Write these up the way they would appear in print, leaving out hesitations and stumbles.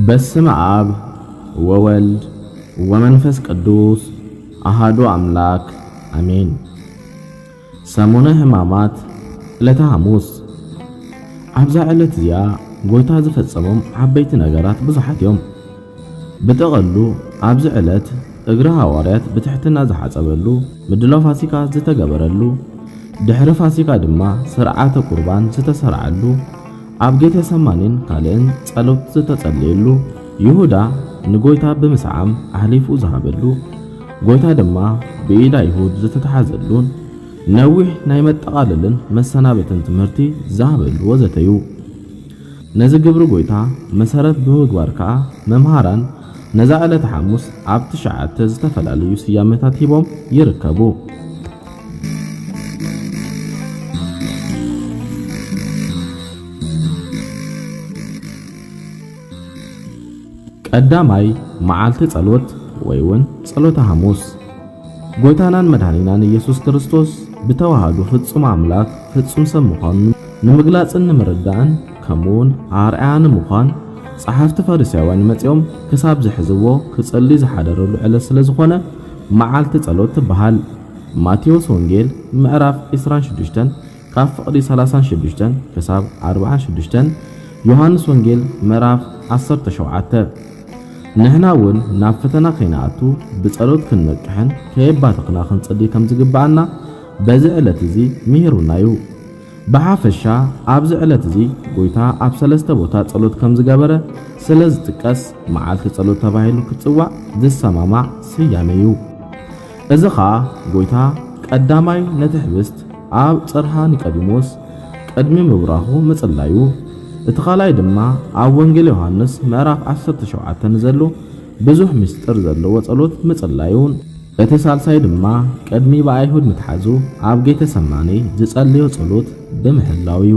በስመ አብ ወወልድ ወመንፈስ ቅዱስ አሐዱ አምላክ አሜን። ሰሙነ ሕማማት ዕለተ ሐሙስ። አብዛ ዕለት እዚኣ ጎይታ ዝፈጸሞም ዓበይቲ ነገራት ብዙሓት እዮም። ብጥቕሉ ኣብዚ ዕለት እግሪ ሐዋርያት ብትሕትና ዝሓጸበሉ ምድላው ፋሲካ ዝተገበረሉ ድሕሪ ፋሲካ ድማ ስርዓተ ቁርባን ዝተሰርዓሉ ኣብ ጌቴሰማኒን ካልእን ጸሎት ዝተጸለየሉ ይሁዳ ንጎይታ ብምስዓም ኣሕሊፉ ዝሃበሉ ጎይታ ድማ ብኢዳ ይሁድ ዝተተሓዘሉን ነዊሕ ናይ መጠቓለልን መሰናበትን ትምህርቲ ዝሃበሉ ወዘተዩ። ነዚ ግብሪ ጎይታ መሰረት ብምግባር ከዓ መምሃራን ነዛ ዕለተ ሐሙስ ኣብ 9 ዝተፈላለዩ ስያሜታት ሂቦም ይርከቡ። ቀዳማይ መዓልቲ ጸሎት ወይውን ጸሎተ ሐሙስ። ጎይታናን መድኃኒናን ኢየሱስ ክርስቶስ ብተዋሃዱ ፍጹም አምላክ ፍጹም ሰብ ምዃኑ ንምግላጽን ንምርዳእን ከምኡውን ኣርአያን ምዃን ጸሓፍቲ ፈሪሳውያን መጺኦም ክሳብ ዝሕዝዎ ክጸልይ ዝሓደረሉ ዕለት ስለ ዝኾነ መዓልቲ ጸሎት ትበሃል። ማቴዎስ ወንጌል ምዕራፍ 26 ካብ ፍቕዲ 36 ክሳብ 46፣ ዮሐንስ ወንጌል ምዕራፍ 17። ንሕናውን ናብ ፈተና ከይናኣቱ ብጸሎት ክንነቅሕን ከየባትኽና ክንጸልይ ከም ዝግባአና በዚ ዕለት እዚ ምሂሩናዩ። ብሓፈሻ ኣብዚ ዕለት እዚ ጎይታ ኣብ 3 ቦታ ጸሎት ከም ዝገበረ ስለ ዝጥቀስ መዓልቲ ጸሎት ተባሂሉ ክጽዋዕ ዝሰማማዕ ስያሜ እዩ። እዚ ኸኣ ጎይታ ቀዳማይ ነቲ ህብስት ኣብ ጽርሐ ኒቆዲሞስ ቅድሚ ምብራኹ ምጽላዩ፣ እቲ ኻልኣይ ድማ ኣብ ወንጌል ዮሐንስ ምዕራፍ 17 ዘሎ ብዙሕ ምስጢር ዘለዎ ጸሎት ምጽላዩን፣ እቲ ሳልሳይ ድማ ቅድሚ ብኣይሁድ ምትሓዙ ኣብ ጌቴሰማኒ ዝጸልዮ ጸሎት ብምህላው እዩ።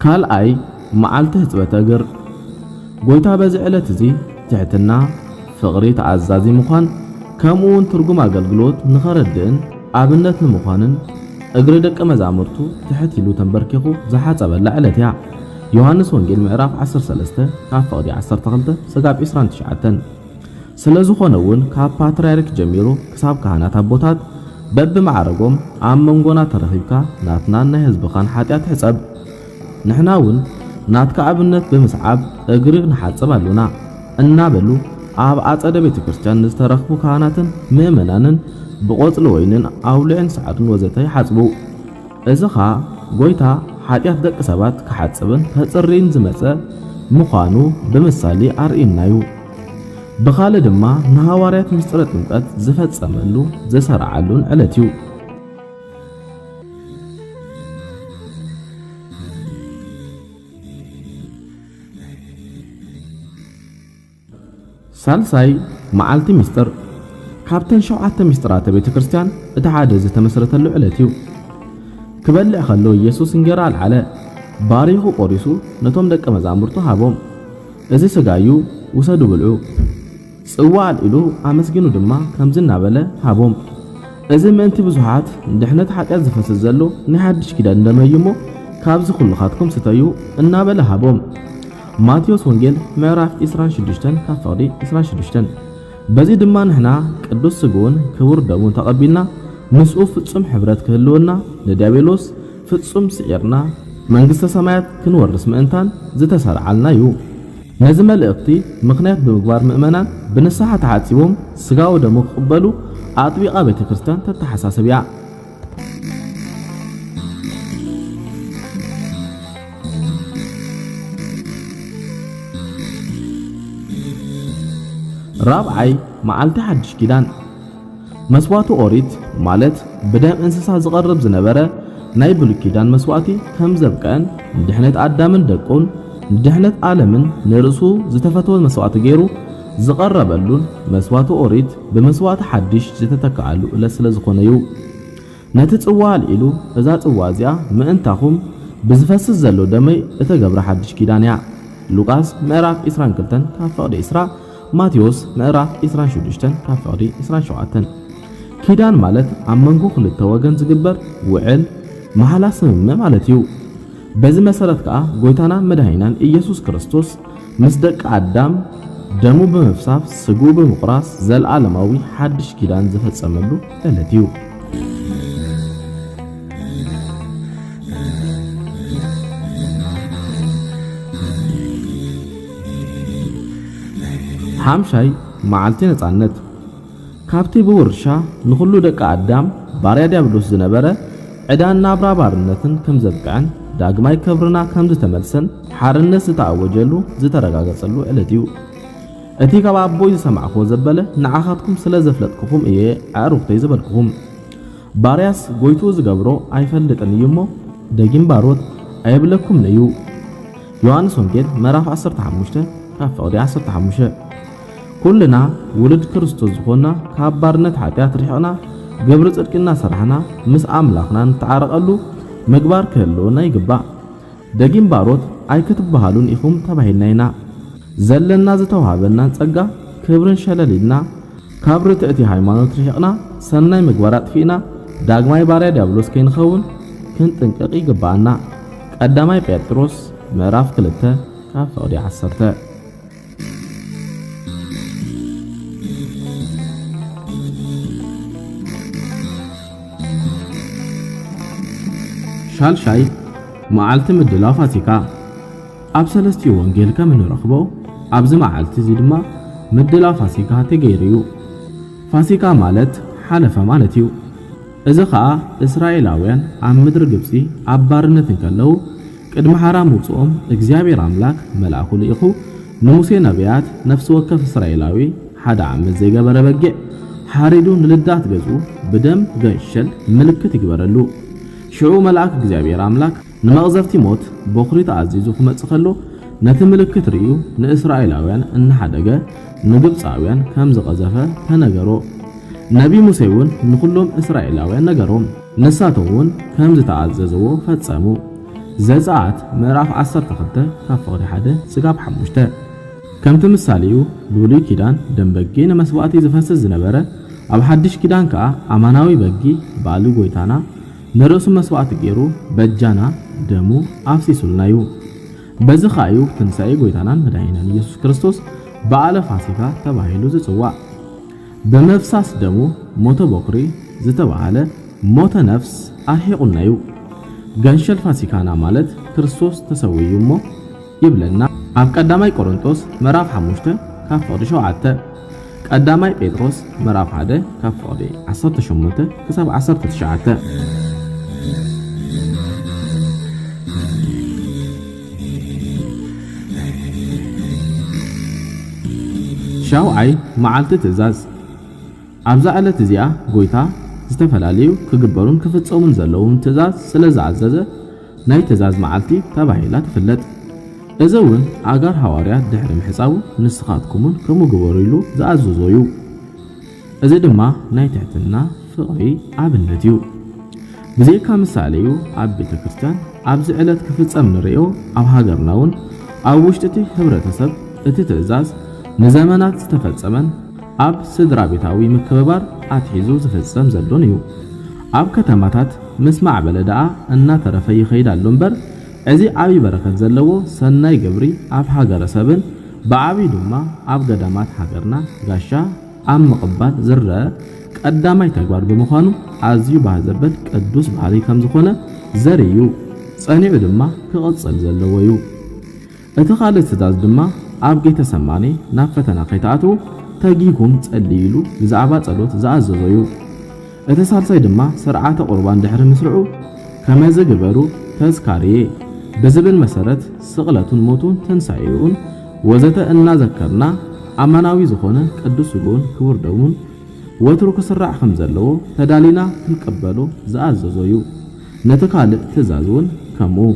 ካልኣይ መዓልቲ ህጽበተ እግር። ጎይታ በዚ ዕለት እዚ ትሕትና፣ ፍቕሪ፣ ተኣዛዚ ምዃን ከምኡውን ትርጉም ኣገልግሎት ንኸረድእን ኣብነት ንምዃንን እግሪ ደቀ መዛሙርቱ ትሕት ኢሉ ተንበርኪኹ ዝሓጸበላ ዕለት እያ። ዮሐንስ ወንጌል ምዕራፍ 13 ካብ ፍቕዲ 12 ስጋብ 29። ስለ ዝኾነ እውን ካብ ፓትርያርክ ጀሚሩ ክሳብ ካህናት ኣቦታት በብማዕረጎም ኣብ መንጎና ተረኺብካ ናትናን ናይ ህዝብኻን ሓጢኣት ሕጸብ። ንሕና እውን ናትካ ኣብነት ብምስዓብ እግሪ ንሓጽብ ኣሉና እናበሉ ኣብ ኣጸደ ቤተ ክርስቲያን ዝተረኽቡ ካህናትን ምእመናንን ብቆጽሊ ወይንን ኣውልዕን ሰዓዱን ወዘተ ይሓጽቡ። እዚ ኸኣ ጎይታ ሓጢኣት ደቂ ሰባት ክሓጽብን ከጽርይን ዝመጸ ምዃኑ ብምሳሌ ኣርኢናዩ። ብኻልእ ድማ ንሃዋርያት ምስጢረ ጥምቀት ዝፈጸመሉ ዝሰርዓሉን ዕለት እዩ። ሳልሳይ መዓልቲ ምስጢር። ካብተን 7 ምስጢራተ ቤተ ክርስቲያን እቲ ሓደ ዝተመስረተሉ ዕለት እዩ። ክበልዕ ከሎ ኢየሱስ እንጀራ አልዓለ፣ ባሪኹ ቆሪሱ ነቶም ደቀ መዛሙርቱ ሃቦም፣ እዚ ስጋዩ ውሰዱ ብልዑ። ጽዋ አልዒሉ ኣመስጊኑ ድማ ከምዚ እናበለ ሃቦም፣ እዚ ምእንቲ ብዙሓት ድሕነት ሓጢአት ዝፈስስ ዘሎ ናይ ሓድሽ ኪዳን እንደመይሞ ካብዚ ኩልኻትኩም ስተዩ እናበለ ሃቦም። ማቴዎስ ወንጌል ምዕራፍ 26 ካብ ፍቕዲ 26። በዚ ድማ ንሕና ቅዱስ ስግኡን ክቡር ደሙን ተቐቢልና ምስኡ ፍጹም ሕብረት ክህልወና ንዲያብሎስ ፍጹም ስዒርና መንግሥተ ሰማያት ክንወርስ ምእንታን ዝተሰርዓልና እዩ። ነዚ መልእኽቲ ምኽንያት ብምግባር ምእመናን ብንስሓ ተሓጺቦም ስጋው ደሙ ክቕበሉ ኣጥቢቓ ቤተ ክርስቲያን ተተሓሳስብ እያ። ራብዓይ መዓልቲ ሓድሽ ኪዳን። መስዋዕቱ ኦሪት ማለት ብደም እንስሳ ዝቀርብ ዝነበረ ናይ ብሉይ ኪዳን መስዋዕቲ ከም ዘብቀን ድሕነት አዳምን ደቁን ድሕነት ዓለምን ንርእሱ ዝተፈተወ መስዋዕቲ ገይሩ ዝቀረበሉን መስዋዕቱ ኦሪት በመስዋዕቲ ሓድሽ ዝተተካአሉ ለስለ ዝኾነዩ ነቲ ጽዋ አልኢሉ እዛ ጽዋ እዚኣ ምእንታኹም ብዝፈስስ ዘሎ ደመይ እተገብረ ሓድሽ ኪዳን እያ። ሉቃስ ምዕራፍ 22 ካብ ፍቕዲ 20 ማቴዎስ ምዕራፍ 26 ካብ ፍቕዲ 27 ኪዳን ማለት ኣብ መንጎ ክልተ ወገን ዝግበር ውዕል መሐላ ስምምዕ ማለት እዩ። በዚ መሰረት ከዓ ጎይታና መድኃኒናን ኢየሱስ ክርስቶስ ምስ ደቂ አዳም ደሙ በመፍሳፍ ስጉ በመቁራስ ዘለዓለማዊ ሓድሽ ኪዳን ዝፈጸመሉ ዕለት እዩ። ሓምሻይ መዓልቲ ነጻነት ካብቲ ብውርሻ ንኹሉ ደቂ አዳም ባርያ ዲያብሎስ ዝነበረ ዕዳን ናብራ ባርነትን ከም ዘብቅዐን ዳግማይ ክብርና ከም ዝተመልሰን ሓርነት ዝተኣወጀሉ ዝተረጋገጸሉ ዕለት እዩ። እቲ ካብ ኣቦይ ዝሰማዕኽዎ ዘበለ ንዓኻትኩም ስለ ዘፍለጥክኹም እየ ኣዕሩኽተይ ዝበልክኹም። ባርያስ ጎይቱ ዝገብሮ ኣይፈልጥን እዩ እሞ ደጊም ባሮት ኣይብለኩም እዩ። ዮሐንስ ወንጌል ምዕራፍ 15 ካብ ፍቕዲ 15 ኩልና ውልድ ክርስቶስ ዝኾና ካብ ባርነት ኃጢአት ርሒቕና ግብሪ ጽድቅና ሰርሕና ምስ ኣምላኽና ንተዓረቐሉ ምግባር ክህልወና ይግባእ። ደጊም ባሮት ኣይክትበሃሉን ኢኹም ተባሂልና ኢና። ዘለና ዝተዋሃበናን ጸጋ ክብርን ሸለሊልና ካብ ርትዕቲ ሃይማኖት ርሒቕና ሰናይ ምግባር ኣጥፊእና ዳግማይ ባርያ ዲያብሎስ ከይንኸውን ክንጥንቅቕ ይግባአና። ቀዳማይ ጴጥሮስ ምዕራፍ 2 ካብ ፍቕዲ 10 ሻልሻይ መዓልቲ ምድላው ፋሲካ ኣብ ሰለስቲኡ ወንጌል ከም እንረኽቦ ኣብዚ መዓልቲ እዚ ድማ ምድላው ፋሲካ ተገይሩ። ፋሲካ ማለት ሓለፈ ማለት እዩ። እዚ ከዓ እስራኤላውያን ኣብ ምድሪ ግብፂ ኣብ ባርነት እንከለዉ ቅድሚ ሓራም ውፅኦም እግዚአብሔር አምላክ መልአኩ ልኢኹ ንሙሴ ነቢያት ነፍሲ ወከፍ እስራኤላዊ ሓደ ዓመት ዘይገበረ በጊዕ ሓሪዱ ንልዳት ገጹ ብደም ገንሸል ምልክት ይግበረሉ። ሽዑ መልአክ እግዚአብሔር አምላክ ንመቕዘፍቲ ሞት በኹሪ ተኣዚዙ ክመጽእ ከሎ ነቲ ምልክት ርእዩ ንእስራኤላውያን እናሓደገ ንግብፃውያን ከም ዝቐዘፈ ተነገሮ። ነቢ ሙሴ እውን ንኹሎም እስራኤላውያን ነገሮም፣ ንሳቶም ከም ዝተኣዘዝዎ ፈጸሙ። ዘጸአት ምዕራፍ 12 ካብ ፍቕዲ 1 ጽጋብ 5 ከምቲ ምሳሌኡ ብሉይ ኪዳን ደም በጊ ንመስዋዕቲ ዝፈስስ ዝነበረ ኣብ ሓድሽ ኪዳን ከዓ ኣማናዊ በጊ ባሊ ጎይታና ንርእሱ መስዋዕቲ ገይሩ በጃና ደሙ ኣፍሲሱልና እዩ። በዚ ኸኣዩ ትንሣኤ ጎይታናን መድኃኒናን ኢየሱስ ክርስቶስ በዓለ ፋሲካ ተባሂሉ ዝጽዋዕ። በመፍሳስ ደሙ ሞተ በኩሪ ዝተባሃለ ሞተ ነፍስ ኣርሒቁልና እዩ። ገንሸል ፋሲካና ማለት ክርስቶስ ተሰውዩ እሞ ይብለና ኣብ ቀዳማይ ቆሮንቶስ ምዕራፍ 5 ካብ ፍቕዲ 7 ቀዳማይ ጴጥሮስ ምዕራፍ 1 ካብ ፍቕዲ 18 ክሳብ 19 ሻውዓይ መዓልቲ ትእዛዝ ኣብዛ ዕለት እዚኣ ጎይታ ዝተፈላለዩ ክግበሩን ክፍጸሙን ዘለዎም ትእዛዝ ስለ ዝዓዘዘ ናይ ትእዛዝ መዓልቲ ተባሂላ ትፍለጥ። እዚ እውን ኣጋር ሐዋርያት ድሕሪ ምሕፃቡ ንስኻትኩምን ከምግበሩ ኢሉ ዝኣዘዞ እዩ። እዚ ድማ ናይ ትሕትና ፍቕሪ ኣብነት እዩ። ብዘይካ ምሳሌ እዩ ኣብ ቤተ ክርስቲያን ኣብዚ ዕለት ክፍጸም ንሪኦ ኣብ ሃገርና እውን ኣብ ውሽጢ እቲ ሕብረተሰብ እቲ ትእዛዝ ንዘመናት ዝተፈጸመን ኣብ ስድራ ቤታዊ ምክብባር ኣትሒዙ ዝፍጸም ዘሎን እዩ። ኣብ ከተማታት ምስ ማዕበለ ደኣ እናተረፈ ይኸይድ ኣሎ እምበር እዚ ዓብይ በረከት ዘለዎ ሰናይ ግብሪ ኣብ ሃገረሰብን ብዓብይ ድማ ኣብ ገዳማት ሃገርና ጋሻ ኣብ ምቕባል ዝረአ ቀዳማይ ተግባር ብምዃኑ ኣዝዩ ባህ ዘብል ቅዱስ ባህሪ ከም ዝኾነ ዘርእዩ ጸኒዑ ድማ ክቕጽል ዘለዎ እዩ። እቲ ካልእ ትእዛዝ ድማ ኣብ ጌተ ሰማኔ ናብ ፈተና ከይተኣትዉ ተጊኩም ጸልይሉ ብዛዕባ ጸሎት ዝኣዘዞ እዩ። እቲ ሳልሳይ ድማ ስርዓተ ቁርባን ድሕሪ ምስርዑ ከመዝ ግበሩ ተዝካርየ ብዝብል መሰረት ስቕለቱን ሞቱን ትንሣኤኡን ወዘተ እናዘከርና ኣማናዊ ዝኾነ ቅዱስ ስግኡን ክቡር ደሙን ወትሩ ክስራዕ ከም ዘለዎ ተዳሊና ክንቀበሎ ዝኣዘዞ እዩ ነቲ ካልእ ትእዛዝ እውን ከምኡ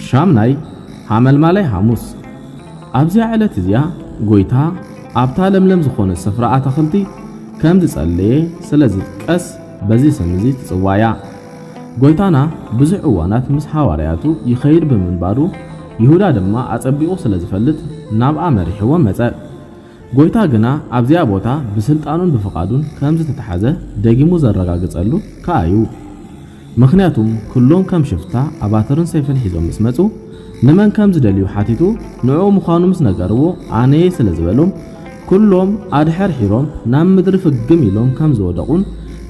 ሻምናይ ሓመልማላይ ሐሙስ ኣብዚ ዕለት እዚያ ጎይታ ኣብታ ለምለም ዝኾነ ስፍራ ኣትክልቲ ከም ዝጸለየ ስለዝጥቀስ በዚ ስም እዚ ትጽዋያ ጎይታና ብዙሕ እዋናት ምስ ሐዋርያቱ ይኸይድ ብምንባሩ ይሁዳ ድማ ኣጸቢቑ ስለዝፈልጥ ናብ ኣመሪሕዎ መጸ ጎይታ ግና ኣብዚያ ቦታ ብስልጣኑን ብፍቃዱን ከም ዝተተሓዘ ደጊሙ ዘረጋግጸሉ ከኣዩ ምክንያቱም ኩሎም ከም ሽፍታ ኣባተርን ሰይፍን ሒዞም ምስ መጹ ንመን ከም ዝደልዩ ሓቲቱ ንዑ ምዃኑ ምስ ነገርዎ ኣነየ ስለዝበሎም ኩሎም ኣድሕር ሒሮም ናብ ምድሪ ፍግም ኢሎም ከም ዝወደቁን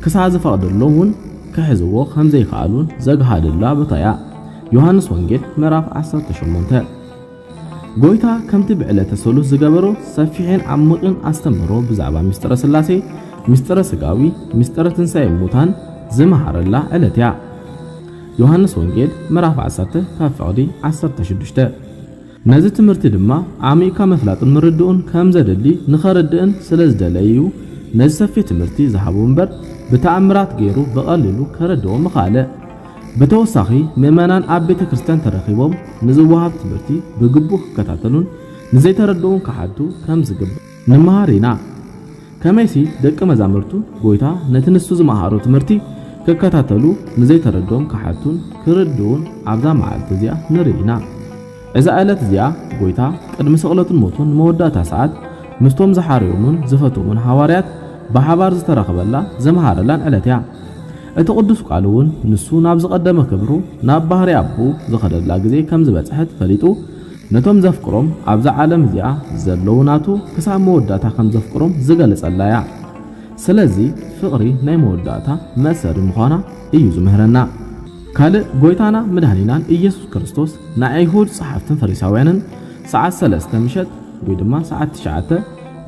ክሳዕ ዝፈቅደሎም እውን ክሕዝዎ ከም ዘይከኣሉን ዘግሃድላ ቦታያ ዮሐንስ ወንጌል ምዕራፍ 18 ጎይታ ከምቲ ብዕለተ ሰሉስ ዝገበሮ ሰፊሕን ዓሚቕን ኣስተምህሮ ብዛዕባ ምስጢረ ስላሴ ምስጢረ ስጋዊ ምስጢረ ትንሣኤ ሙታን ዝመሃረላ ዕለት እያ ዮሐንስ ወንጌል ምዕራፍ 10 ካብ ፍቕዲ 16 ነዚ ትምህርቲ ድማ ዓሚቕካ መፍላጥን ምርድኡን ከም ዘደሊ ንኸረድእን ስለዝደለዩ ነዚ ሰፊሕ ትምህርቲ ዝሃቡ እምበር ብተኣምራት ገይሩ በቐሊሉ ከረድኦ ምኻለ ብተወሳኺ ምእመናን ኣብ ቤተ ክርስቲያን ተረኺቦም ንዝወሃብ ትምህርቲ ብግቡእ ክከታተሉን ንዘይተረድኡን ክሓቱ ከም ዝግባእ ንመሃር ኢና ከመይሲ ደቂ መዛሙርቱ ጎይታ ነቲ ንሱ ዝመሃሮ ትምህርቲ ክከታተሉ ንዘይተረድኦም ክሓቱን ክርድኡን ኣብዛ መዓልቲ እዚኣ ንርኢና እዛ ዕለት እዚኣ ጎይታ ቅድሚ ስቕለቱን ሞቱን ንመወዳእታ ሰዓት ምስቶም ዝሓርዮምን ዝፈትዎምን ሐዋርያት ብሓባር ዝተረኸበላ ዘመሃረላን ዕለት እያ እቲ ቅዱስ ቃል እውን ንሱ ናብ ዝቐደመ ክብሩ ናብ ባህሪ ኣቦ ዝኸደላ ግዜ ከም ዝበፅሐት ፈሊጡ ነቶም ዘፍቅሮም ኣብዛ ዓለም እዚኣ ዘለዉ ናቱ ክሳብ መወዳእታ ከም ዘፍቅሮም ዝገልጸላ እያ ስለዚ ፍቕሪ ናይ መወዳእታ መእሰሪ ምዃና እዩ ዝምህረና ካልእ ጎይታና መድኃኒናን ኢየሱስ ክርስቶስ ናይ ኣይሁድ ጸሓፍትን ፈሪሳውያንን ሰዓት 3 ምሸት ወይ ድማ ሰዓት 9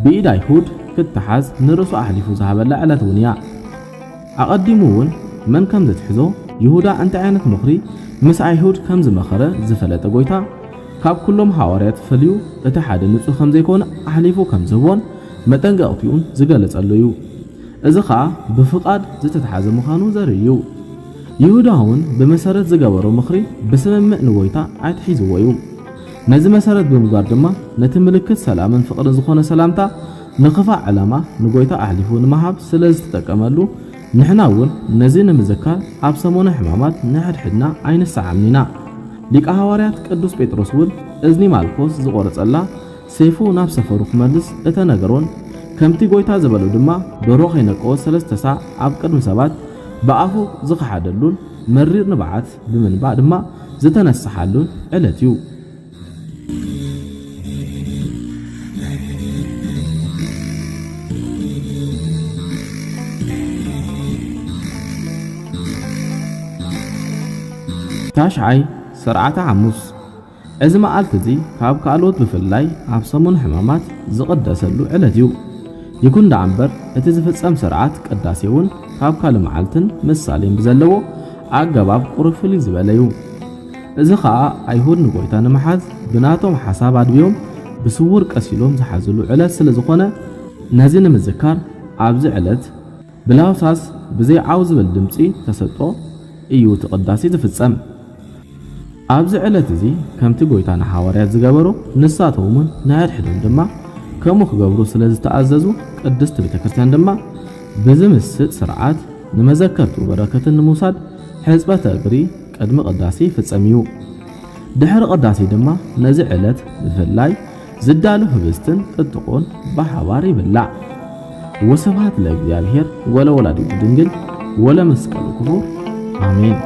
ብኢድ ኣይሁድ ክትሓዝ ንርእሱ ኣሕሊፉ ዝሃበላ ዕለት እውን እያ ኣቐዲሙ እውን መን ከም ዝትሕዞ ይሁዳ እንታይ ዓይነት ምኽሪ ምስ ኣይሁድ ከም ዝመኸረ ዝፈለጠ ጎይታ ካብ ኩሎም ሐዋርያት ፈልዩ እቲ ሓደ ንጹህ ከም ዘይኮነ ኣሕሊፉ ከም ዝህቦን መጠንቀቕቲኡን ዝገለጸሉ እዩ እዚ ከዓ ብፍቃድ ዝተተሓዘ ምዃኑ ዘርእዩ ይሁዳ እውን ብመሰረት ዝገበሮ ምኽሪ ብስምምዕ ንጎይታ ኣይትሒዝዎ እዩ ነዚ መሰረት ብምግባር ድማ ነቲ ምልክት ሰላምን ፍቕርን ዝኾነ ሰላምታ ንኽፋእ ዕላማ ንጎይታ ኣሕሊፉ ንምሃብ ስለ ዝተጠቀመሉ ንሕና እውን ነዚ ንምዝካር ኣብ ሰሞነ ሕማማት ንሕድሕድና ኣይንሰዓምኒና ሊቀ ሐዋርያት ቅዱስ ጴጥሮስ እውን እዝኒ ማልኮስ ዝቆረጸላ ሰይፉ ናብ ሰፈሩ ክመልስ እተነገሮን ከምቲ ጎይታ ዝበሉ ድማ ብሮኽ ይነቀዎ 3 ሰዓት ኣብ ቅድሚ ሰባት በኣፉ ዝኸሓደሉን መሪር ንብዓት ብምንባእ ድማ ዝተነስሓሉን ዕለት እዩ ታሽዓይ ስርዓተ ሐሙስ እዚ መዓልቲ እዚ ካብ ካልኦት ብፍላይ ኣብ ሰሙን ሕማማት ዝቕደሰሉ ዕለት እዩ ይኩን ዳ እምበር እቲ ዝፍጸም ስርዓት ቅዳሴ እውን ካብ ካልእ መዓልትን ምሳሌን ብዘለዎ ኣገባብ ቁርፍል ዝበለ እዩ እዚ ከዓ ኣይሁድ ንጎይታ ንምሓዝ ብናቶም ሓሳብ ኣድብዮም ብስውር ቀሲሎም ዝሓዝሉ ዕለት ስለ ዝኾነ ነዚ ንምዝካር ኣብዚ ዕለት ብላውሳስ ብዘይ ዓው ዝብል ድምፂ ተሰጥቶ እዩ እቲ ቅዳሴ ዝፍጸም ኣብዚ ዕለት እዚ ከምቲ ጎይታ ንሐዋርያት ዝገበሮ ንሳቶምን ንሕድሕዶም ድማ ከምኡ ክገብሩ ስለ ዝተኣዘዙ ቅድስት ቤተ ክርስቲያን ድማ ብዝምስጥ ስርዓት ንመዘከርቱ በረከትን ንምውሳድ ሕፅበተ እግሪ ቅድሚ ቅዳሴ ይፍጸም እዩ ድሕሪ ቅዳሴ ድማ ነዚ ዕለት ብፍላይ ዝዳሉ ህብስትን ጥጥቆን ብሓባር ይብላዕ ወስብሐት ለእግዚአብሔር ወለወላዲቱ ድንግል ወለመስቀሉ ክቡር አሜን